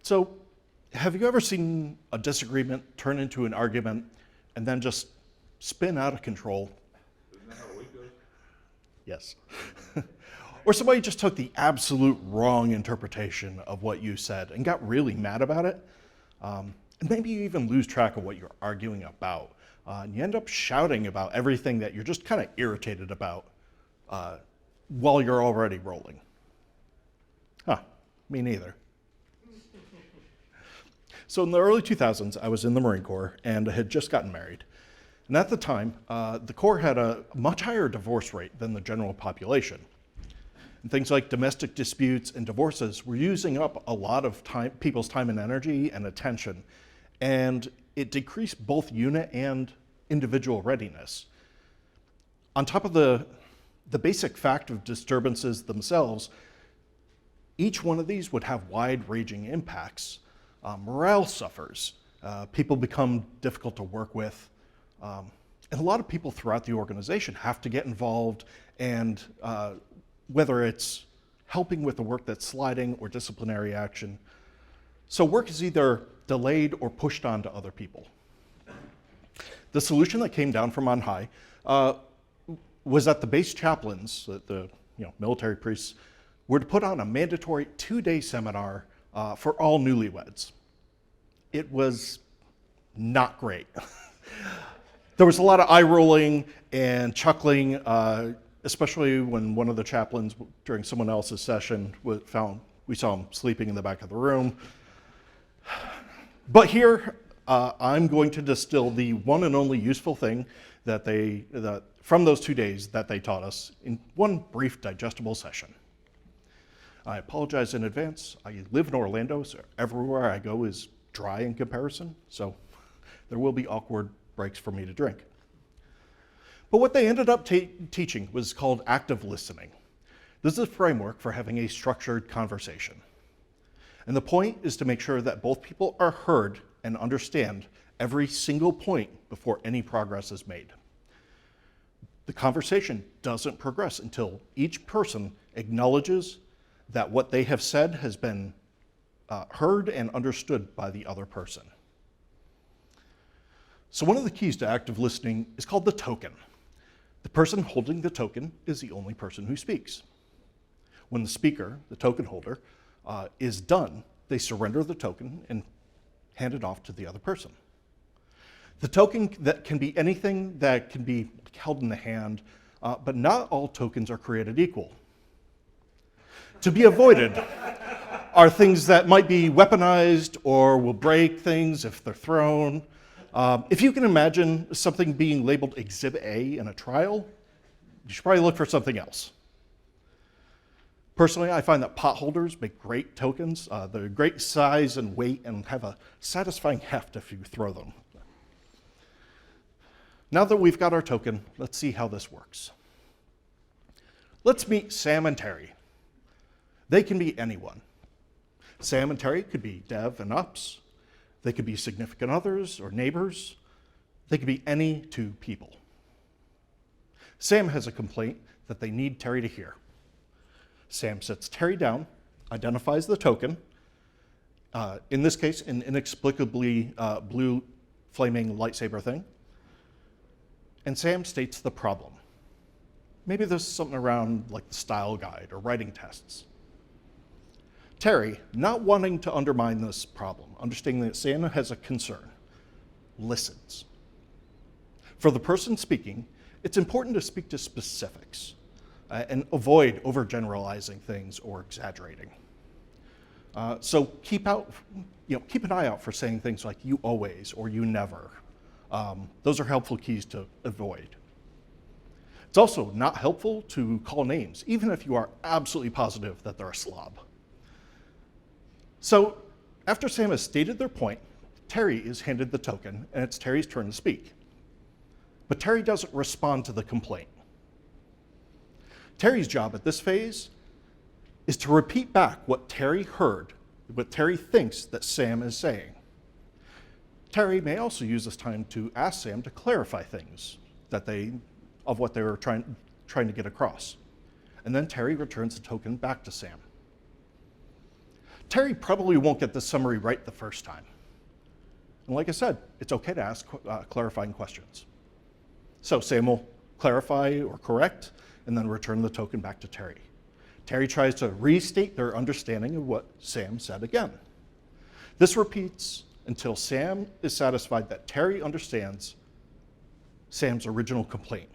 So, have you ever seen a disagreement turn into an argument and then just spin out of control? Isn't that how a week goes? Yes. Or somebody just took the absolute wrong interpretation of what you said and got really mad about it. And maybe you even lose track of what you're arguing about. And you end up shouting about everything that you're just kind of irritated about while you're already rolling. Huh, me neither. So in the early 2000s, I was in the Marine Corps and I had just gotten married. And at the time, the Corps had a much higher divorce rate than the general population. And things like domestic disputes and divorces were using up a lot of people's time and energy and attention. And it decreased both unit and individual readiness. On top of the basic fact of disturbances themselves, each one of these would have wide-ranging impacts. Morale suffers. People become difficult to work with. And a lot of people throughout the organization have to get involved, and whether it's helping with the work that's sliding or disciplinary action. So work is either delayed or pushed on to other people. The solution that came down from on high was that the base chaplains, the military priests, were to put on a mandatory 2-day seminar for all newlyweds. It was not great. There was a lot of eye rolling and chuckling, especially when one of the chaplains during someone else's session we saw him sleeping in the back of the room. But here, I'm going to distill the one and only useful thing from those 2 days that they taught us in one brief digestible session. I apologize in advance. I live in Orlando, so everywhere I go is dry in comparison, so there will be awkward breaks for me to drink. But what they ended up teaching was called active listening. This is a framework for having a structured conversation. And the point is to make sure that both people are heard and understand every single point before any progress is made. The conversation doesn't progress until each person acknowledges that what they have said has been heard and understood by the other person. So one of the keys to active listening is called the token. The person holding the token is the only person who speaks. When the speaker, the token holder, is done, they surrender the token and hand it off to the other person. The token that can be anything that can be held in the hand, but not all tokens are created equal. To be avoided are things that might be weaponized or will break things if they're thrown. If you can imagine something being labeled Exhibit A in a trial, you should probably look for something else. Personally, I find that pot holders make great tokens. They're great size and weight and have a satisfying heft if you throw them. Now that we've got our token, let's see how this works. Let's meet Sam and Terry. They can be anyone. Sam and Terry could be dev and ops. They could be significant others or neighbors. They could be any two people. Sam has a complaint that they need Terry to hear. Sam sits Terry down, identifies the token, in this case, an inexplicably blue flaming lightsaber thing, and Sam states the problem. Maybe there's something around like the style guide or writing tests. Terry, not wanting to undermine this problem, understanding that Sam has a concern, listens. For the person speaking, it's important to speak to specifics and avoid overgeneralizing things or exaggerating. So keep an eye out for saying things like "you always" or "you never." Those are helpful keys to avoid. It's also not helpful to call names, even if you are absolutely positive that they're a slob. So after Sam has stated their point, Terry is handed the token, and it's Terry's turn to speak. But Terry doesn't respond to the complaint. Terry's job at this phase is to repeat back what Terry heard, what Terry thinks that Sam is saying. Terry may also use this time to ask Sam to clarify things of what they were trying to get across. And then Terry returns the token back to Sam. Terry probably won't get the summary right the first time. And like I said, it's okay to ask clarifying questions. So Sam will clarify or correct, and then return the token back to Terry. Terry tries to restate their understanding of what Sam said again. This repeats until Sam is satisfied that Terry understands Sam's original complaint.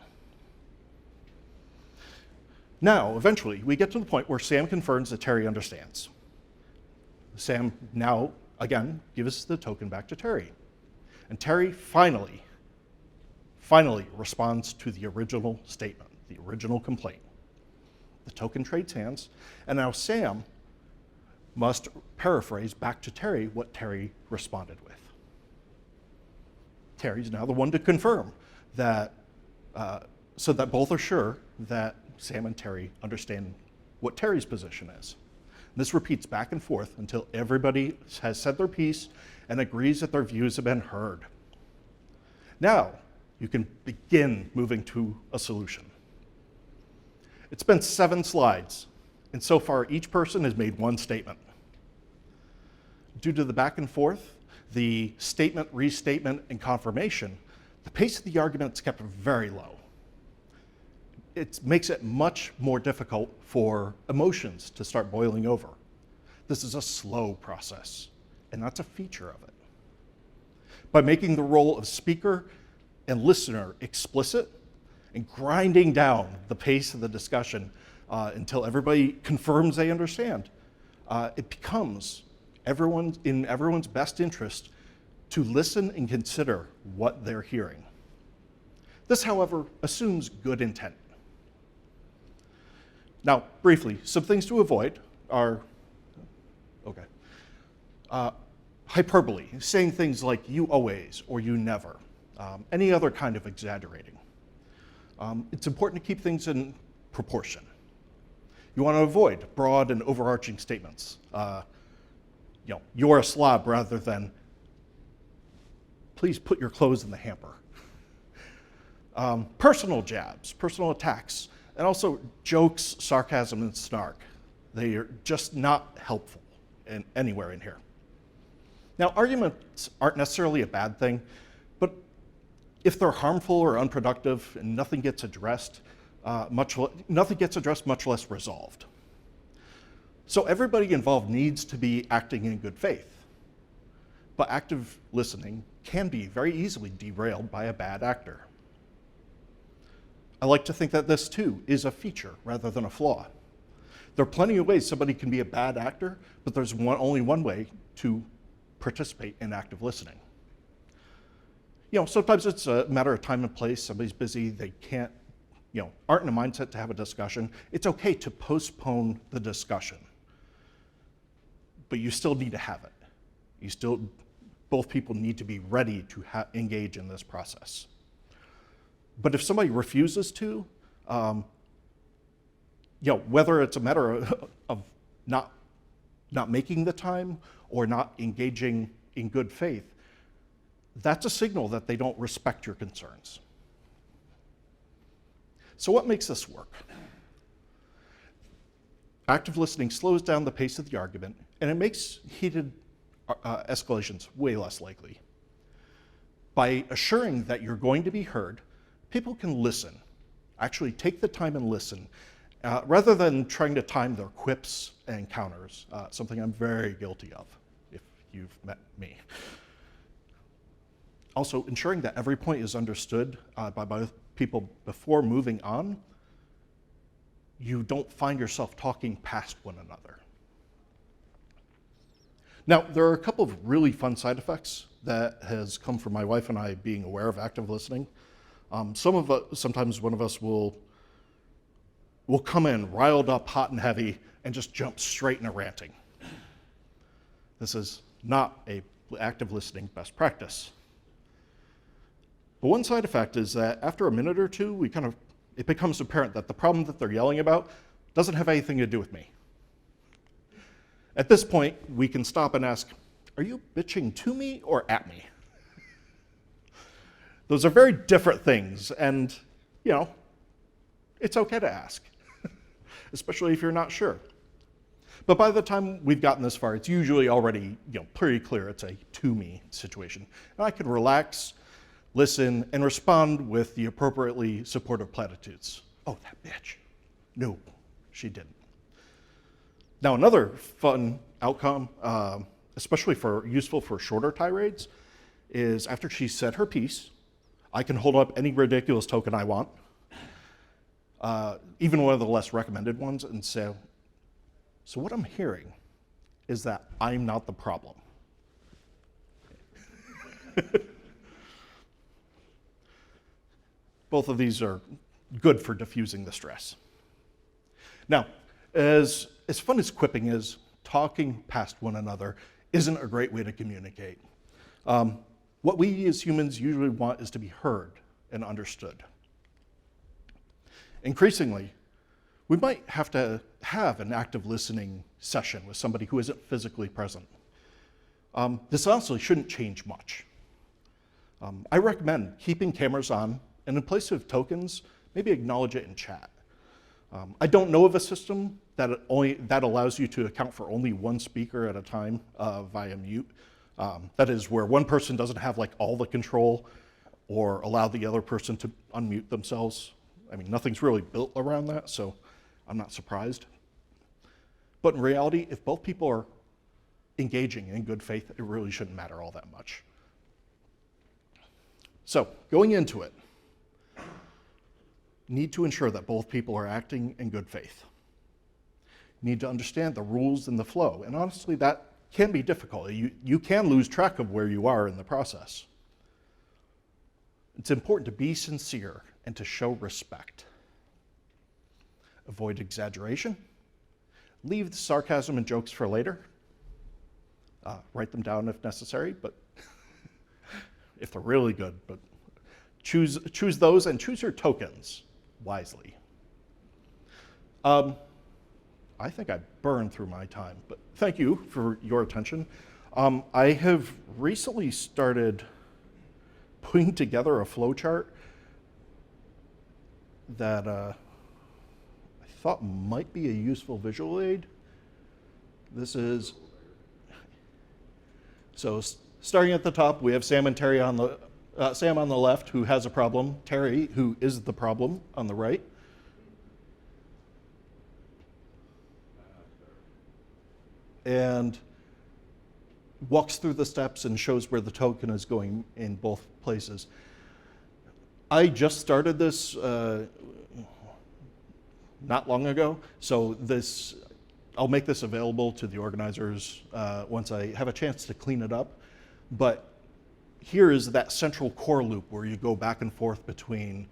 Now, eventually, we get to the point where Sam confirms that Terry understands. Sam now, again, gives the token back to Terry. And Terry finally responds to the original statement, the original complaint. The token trades hands, and now Sam must paraphrase back to Terry what Terry responded with. Terry's now the one to confirm that, so that both are sure that Sam and Terry understand what Terry's position is. This repeats back and forth until everybody has said their piece and agrees that their views have been heard. Now, you can begin moving to a solution. It's been 7 slides, and so far each person has made one statement. Due to the back and forth, the statement, restatement, and confirmation, the pace of the argument is kept very low. It makes it much more difficult for emotions to start boiling over. This is a slow process, and that's a feature of it. By making the role of speaker and listener explicit and grinding down the pace of the discussion until everybody confirms they understand, it becomes in everyone's best interest to listen and consider what they're hearing. This, however, assumes good intent. Now, briefly, some things to avoid are, hyperbole, saying things like you always or you never, any other kind of exaggerating. It's important to keep things in proportion. You want to avoid broad and overarching statements. You're a slob rather than, please put your clothes in the hamper. Personal jabs, personal attacks, and also jokes, sarcasm, and snark. They are just not helpful anywhere in here. Now, arguments aren't necessarily a bad thing, but if they're harmful or unproductive and nothing gets addressed, much less resolved. So everybody involved needs to be acting in good faith, but active listening can be very easily derailed by a bad actor. I like to think that this too is a feature rather than a flaw. There are plenty of ways somebody can be a bad actor, but there's only one way to participate in active listening. Sometimes it's a matter of time and place. Somebody's busy, they can't, aren't in a mindset to have a discussion. It's okay to postpone the discussion, but you still need to have it. Both people need to be ready to engage in this process. But if somebody refuses to, whether it's a matter of not making the time or not engaging in good faith, that's a signal that they don't respect your concerns. So what makes this work? Active listening slows down the pace of the argument, and it makes heated escalations way less likely. By assuring that you're going to be heard, people can listen, actually take the time and listen, rather than trying to time their quips and counters, something I'm very guilty of, if you've met me. Also, ensuring that every point is understood by both people before moving on, you don't find yourself talking past one another. Now, there are a couple of really fun side effects that has come from my wife and I being aware of active listening. Sometimes one of us will come in riled up, hot and heavy, and just jump straight into ranting. This is not a active listening best practice. But one side effect is that after a minute or two, it becomes apparent that the problem that they're yelling about doesn't have anything to do with me. At this point, we can stop and ask, are you bitching to me or at me? Those are very different things, and it's okay to ask, especially if you're not sure. But by the time we've gotten this far, it's usually already pretty clear it's a to-me situation. And I can relax, listen, and respond with the appropriately supportive platitudes. Oh, that bitch. No, she didn't. Now, another fun outcome, especially useful for shorter tirades, is after she said her piece, I can hold up any ridiculous token I want, even one of the less recommended ones, and say, so what I'm hearing is that I'm not the problem. Both of these are good for diffusing the stress. Now, as fun as quipping is, talking past one another isn't a great way to communicate. What we as humans usually want is to be heard and understood. Increasingly, we might have to have an active listening session with somebody who isn't physically present. This honestly shouldn't change much. I recommend keeping cameras on, and in place of tokens, maybe acknowledge it in chat. I don't know of a system that allows you to account for only one speaker at a time via mute. That is where one person doesn't have all the control or allow the other person to unmute themselves. I mean, nothing's really built around that, so I'm not surprised. But in reality, if both people are engaging in good faith, it really shouldn't matter all that much. So, going into it, need to ensure that both people are acting in good faith. Need to understand the rules and the flow, and honestly, that can be difficult. You can lose track of where you are in the process. It's important to be sincere and to show respect. Avoid exaggeration. Leave the sarcasm and jokes for later. Write them down if necessary, but if they're really good. But choose those and choose your tokens wisely. I think I burned through my time, but thank you for your attention. I have recently started putting together a flowchart that I thought might be a useful visual aid. This is, so starting at the top, we have Sam and Terry on the, Sam on the left, who has a problem, Terry, who is the problem, on the right. And walks through the steps and shows where the token is going in both places. I just started this not long ago, so I'll make this available to the organizers once I have a chance to clean it up. But here is that central core loop where you go back and forth between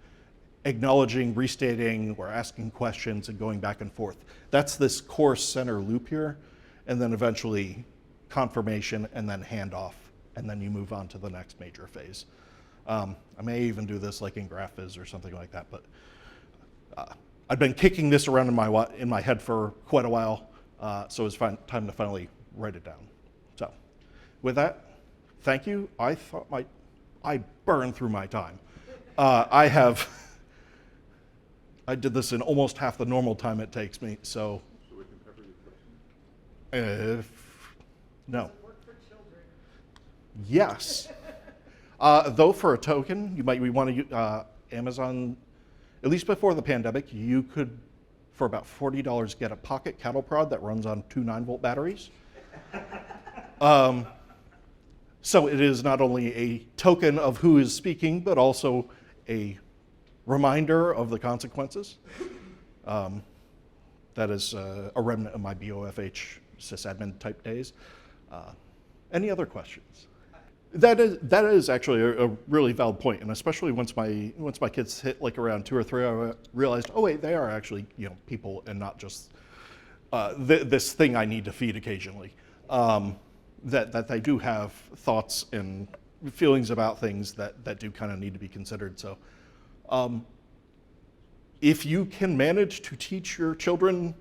acknowledging, restating, or asking questions and going back and forth. That's this core center loop here, and then eventually confirmation and then handoff, and then you move on to the next major phase. I may even do this like in GraphViz or something like that, but I've been kicking this around in my head for quite a while, so it's time to finally write it down. So with that, thank you. I thought I burned through my time. I did this in almost half the normal time it takes me, so. So we can cover your questions? No. Does it work for children? Yes. Though for a token, you might want to use Amazon. At least before the pandemic, you could, for about $40, get a pocket cattle prod that runs on 2 9-volt batteries. So it is not only a token of who is speaking, but also a reminder of the consequences. That is a remnant of my BOFH sysadmin type days. Any other questions? That is actually a really valid point, and especially once my kids hit around 2 or 3, I realized, oh wait, they are actually people and not just this thing I need to feed occasionally. That they do have thoughts and feelings about things that do kind of need to be considered. So, if you can manage to teach your children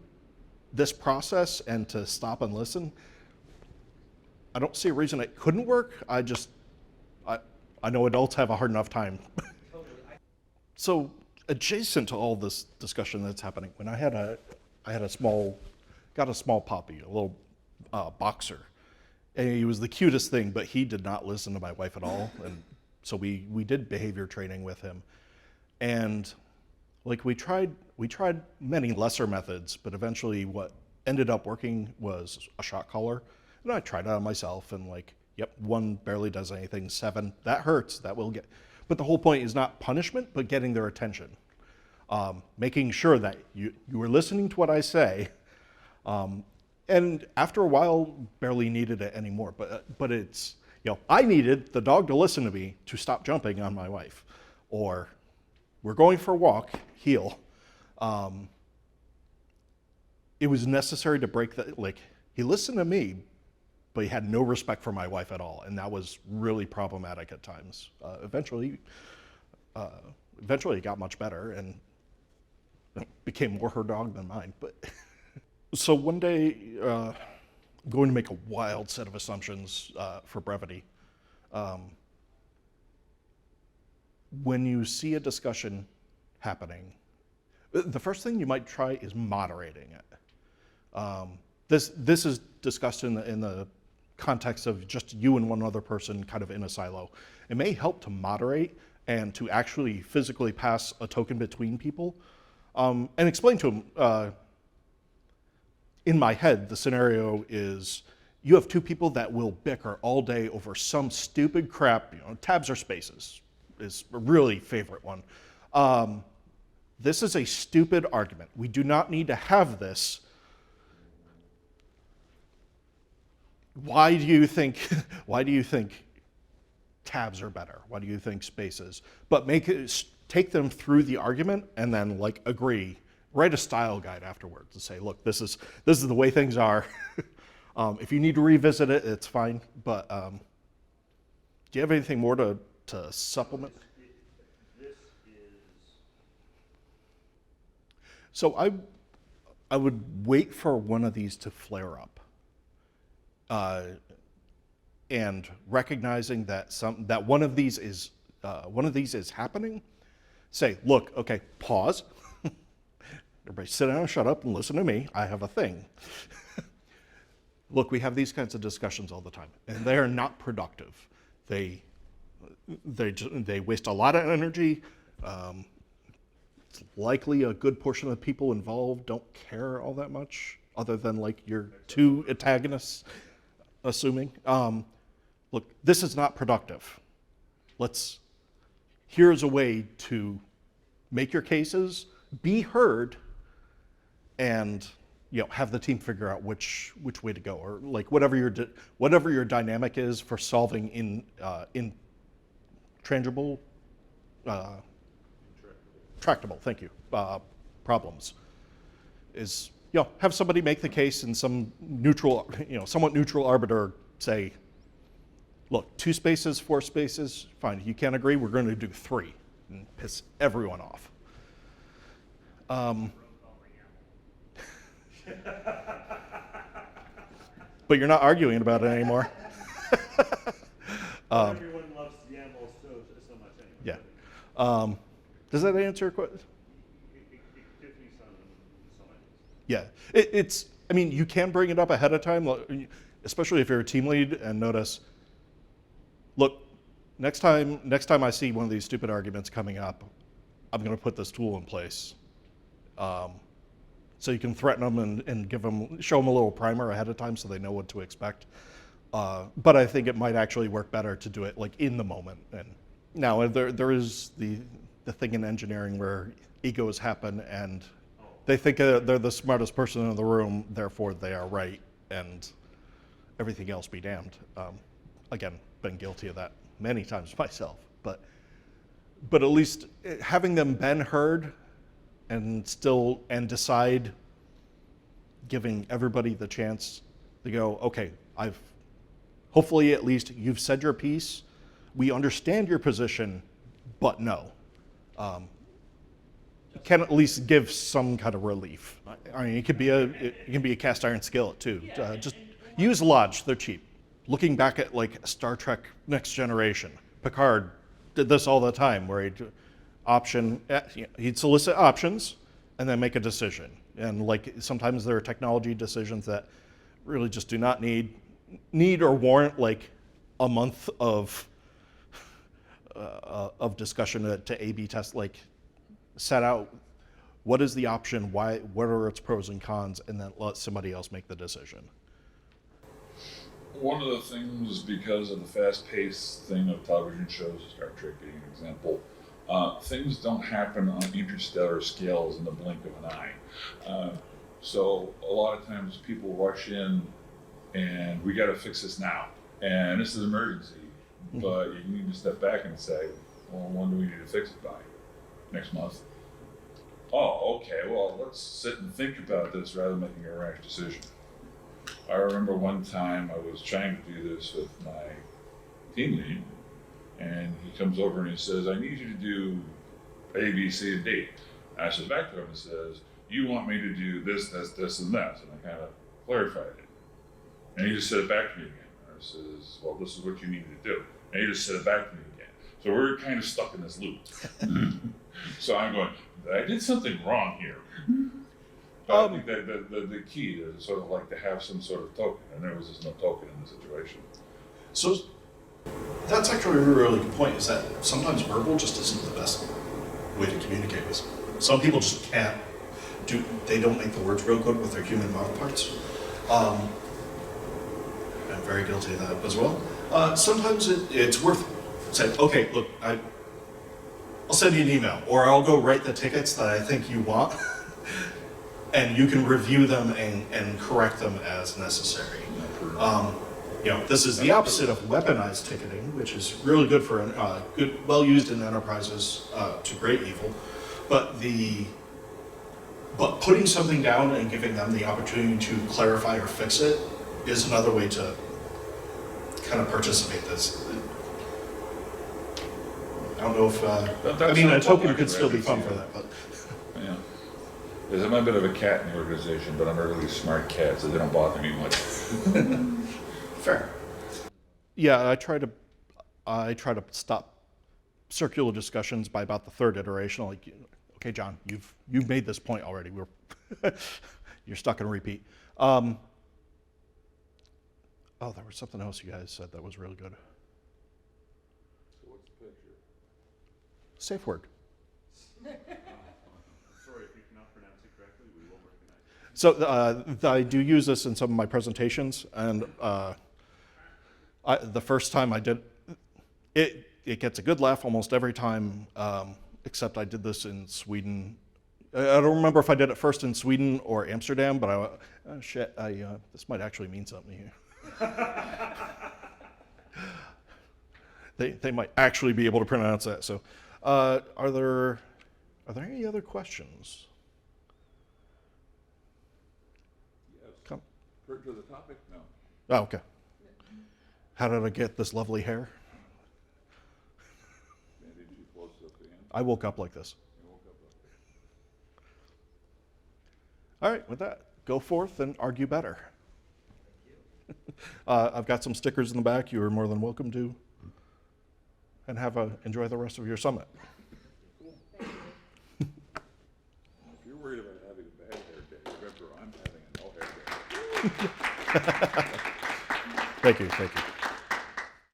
this process and to stop and listen, I don't see a reason it couldn't work. I know adults have a hard enough time. So adjacent to all this discussion that's happening, when I had a small got a small puppy, a little boxer. And he was the cutest thing, but he did not listen to my wife at all. And so we did behavior training with him. And like we tried many lesser methods, but eventually what ended up working was a shot collar. And I tried it on myself and like, yep, 1 barely does anything, 7, that hurts, that will get. But the whole point is not punishment, but getting their attention. Making sure that you are listening to what I say. And after a while, barely needed it anymore. But it's, I needed the dog to listen to me to stop jumping on my wife. Or we're going for a walk, heel. It was necessary to break that, like, he listened to me, but he had no respect for my wife at all. And that was really problematic at times. Eventually it got much better and became more her dog than mine. But so one day, I'm going to make a wild set of assumptions for brevity. When you see a discussion happening, the first thing you might try is moderating it. This is discussed in the context of just you and one other person kind of in a silo. It may help to moderate and to actually physically pass a token between people and explain to them, in my head, the scenario is you have 2 people that will bicker all day over some stupid crap, tabs or spaces is a really favorite one. This is a stupid argument. We do not need to have this. Why do you think tabs are better? Why do you think spaces? But take them through the argument and then like agree. Write a style guide afterwards to say, look, this is the way things are. If you need to revisit it, it's fine. But do you have anything more to supplement? So I would wait for one of these to flare up. And recognizing that one of these is happening, say, look, okay, pause. Everybody sit down, shut up, and listen to me. I have a thing. Look, we have these kinds of discussions all the time, and they are not productive. They waste a lot of energy. It's likely a good portion of the people involved don't care all that much, other than like your 2 antagonists, assuming. Look, this is not productive. Here's a way to make your cases, be heard, and have the team figure out which way to go, or like whatever your dynamic is for solving intractable, thank you, problems. Is have somebody make the case and some neutral, somewhat neutral arbiter say, look, 2 spaces, 4 spaces, fine. You can't agree. We're going to do 3 and piss everyone off. But you're not arguing about it anymore. Everyone loves YAML so much anyway. Yeah. Does that answer your question? It gives me some ideas. Yeah. I mean, you can bring it up ahead of time, especially if you're a team lead, and notice, look, next time I see one of these stupid arguments coming up, I'm going to put this tool in place. So you can threaten them and show them a little primer ahead of time so they know what to expect. But I think it might actually work better to do it like in the moment. And now there is the thing in engineering where egos happen and they think they're the smartest person in the room, therefore they are right, and everything else be damned. Again, been guilty of that many times myself. But at least having them been heard and decide, giving everybody the chance to go, okay, hopefully at least you've said your piece, we understand your position, but no. Can at least give some kind of relief. I mean, it can be a cast iron skillet too. Just use Lodge, they're cheap. Looking back at like Star Trek Next Generation, Picard did this all the time, where he'd solicit options and then make a decision. And like sometimes there are technology decisions that really just do not need or warrant like a month of discussion to A/B test, like set out what is the option, what are its pros and cons, and then let somebody else make the decision. One of the things, because of the fast-paced thing of television shows, Star Trek being an example, things don't happen on interstellar scales in the blink of an eye. So a lot of times people rush in and we got to fix this now. And this is an emergency, but you need to step back and say, well, when do we need to fix it by? Next month? Oh, okay, well, let's sit and think about this rather than making a rash decision. I remember one time I was trying to do this with my team lead, and he comes over and he says, I need you to do A, B, C, and D. And I said back to him and says, you want me to do this, this, this, and this. And I kind of clarified it. And he just said it back to me again. I says, well, this is what you need to do. And he just said it back to me again. So we're kind of stuck in this loop. So I'm going, I did something wrong here. But I think that the key is sort of like to have some sort of token, and there was just no token in the situation. So that's actually a really good point, is that sometimes verbal just isn't the best way to communicate with someone. Some people just can't they don't make the words real good with their human counterparts. I'm very guilty of that as well. Sometimes it's worth saying, okay, look, I'll send you an email, or I'll go write the tickets that I think you want, and you can review them and correct them as necessary. This is the opposite of weaponized ticketing, which is really good for well used in enterprises to great evil, but putting something down and giving them the opportunity to clarify or fix it is another way to kind of participate this. I don't know if a token could still be fun for that, but yeah. I'm a bit of a cat in the organization, but I'm a really smart cat, so they don't bother me much. fair. Yeah, I try to stop circular discussions by about the third iteration. Like, okay, John, you've made this point already. You're stuck in repeat. There was something else you guys said that was really good. So what's the picture? Safe word. Sorry, if you cannot pronounce it correctly, we will recognize it. So I do use this in some of my presentations, and the first time I did it, it gets a good laugh almost every time, except I did this in Sweden. I don't remember if I did it first in Sweden or Amsterdam, but I went, oh shit, this might actually mean something here. They might actually be able to pronounce that. So, are there any other questions? Yes. Come. To the topic? No. Oh, okay. How did I get this lovely hair? Bandage too close at the end. I woke up like this. You woke up like that. All right, with that, go forth and argue better. I've got some stickers in the back. You are more than welcome to. And enjoy the rest of your summit. Cool. If you're worried about having a bad hair day, remember I'm having a no hair day. Thank you.